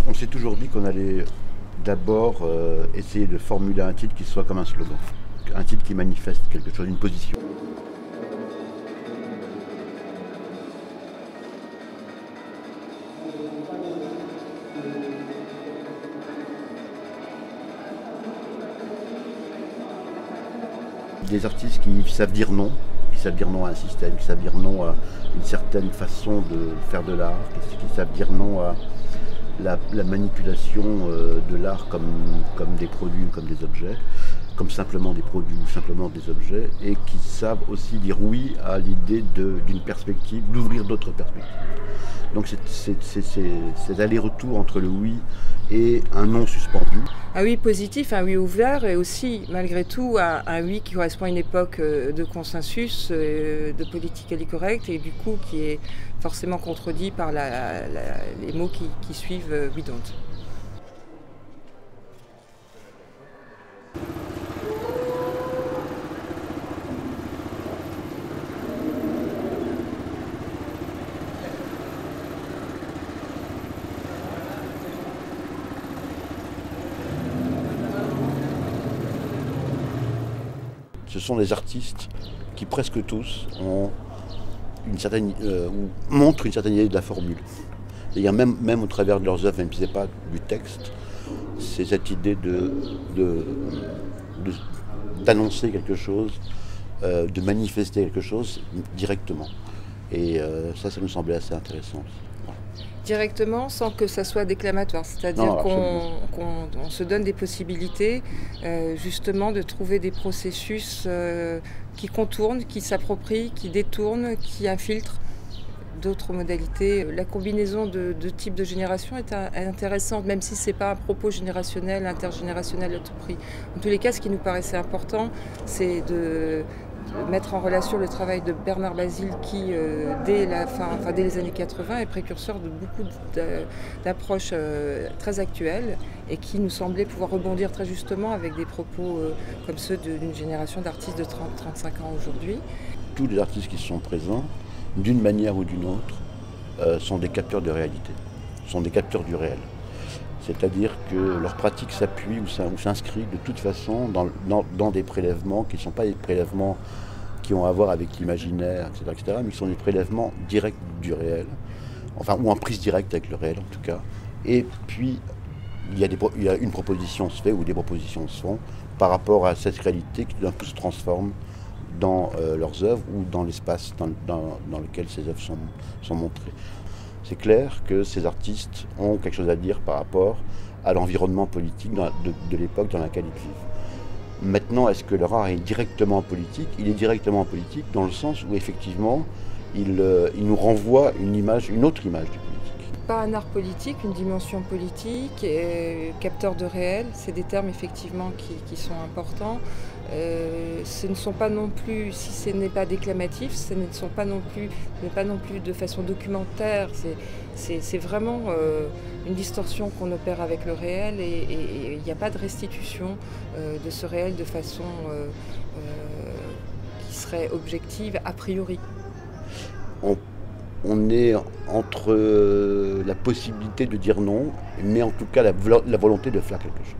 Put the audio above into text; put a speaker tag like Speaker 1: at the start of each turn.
Speaker 1: On s'est toujours dit qu'on allait d'abord essayer de formuler un titre qui soit comme un slogan. Un titre qui manifeste quelque chose, une position. Des artistes qui savent dire non, à un système, qui savent dire non à une certaine façon de faire de l'art, qui savent dire non à la manipulation de l'art comme des produits ou comme des objets, comme simplement des produits ou simplement des objets, et qui savent aussi dire oui à l'idée d'une perspective, d'ouvrir d'autres perspectives. Donc c'est aller-retour entre le oui et un non suspendu.
Speaker 2: Un oui positif, un oui ouvert et aussi malgré tout un oui qui correspond à une époque de consensus, de politically correct et du coup qui est forcément contredit par les mots qui suivent we don't.
Speaker 1: Ce sont des artistes qui presque tous ont une certaine, montrent une certaine idée de la formule. Et même au travers de leurs œuvres, même si ce n'est pas du texte, c'est cette idée d'annoncer quelque chose, de manifester quelque chose directement. Et ça nous semblait assez intéressant aussi. Voilà.
Speaker 2: Directement sans que ça soit déclamatoire, c'est-à-dire qu'on se donne des possibilités justement de trouver des processus qui contournent, qui s'approprient, qui détournent, qui infiltrent d'autres modalités. La combinaison de types de génération est intéressante, même si ce n'est pas un propos générationnel, intergénérationnel à tout prix. En tous les cas, ce qui nous paraissait important, c'est de mettre en relation le travail de Bernard Basile qui, dès les années 80, est précurseur de beaucoup d'approches très actuelles et qui nous semblait pouvoir rebondir très justement avec des propos comme ceux d'une génération d'artistes de 30-35 ans aujourd'hui.
Speaker 1: Tous les artistes qui sont présents, d'une manière ou d'une autre, sont des capteurs de réalité, sont des capteurs du réel. C'est-à-dire que leur pratique s'appuie ou s'inscrit de toute façon dans des prélèvements qui ne sont pas des prélèvements qui ont à voir avec l'imaginaire, etc., mais qui sont des prélèvements directs du réel, enfin, ou en prise directe avec le réel en tout cas. Et puis, il y a une proposition se fait, ou des propositions se font, par rapport à cette réalité qui d'un coup se transforme dans leurs œuvres ou dans l'espace dans lequel ces œuvres sont montrées. C'est clair que ces artistes ont quelque chose à dire par rapport à l'environnement politique de l'époque dans laquelle ils vivent. Maintenant, est-ce que leur art est directement politique? Il est directement politique dans le sens où effectivement, il nous renvoie une autre image du politique.
Speaker 2: Pas un art politique, une dimension politique, capteur de réel, c'est des termes effectivement qui sont importants. Ce ne sont pas non plus, si ce n'est pas déclamatif, ce ne sont pas non plus de façon documentaire. C'est vraiment une distorsion qu'on opère avec le réel et il n'y a pas de restitution de ce réel de façon qui serait objective a priori.
Speaker 1: On est entre la possibilité de dire non, mais en tout cas la volonté de faire quelque chose.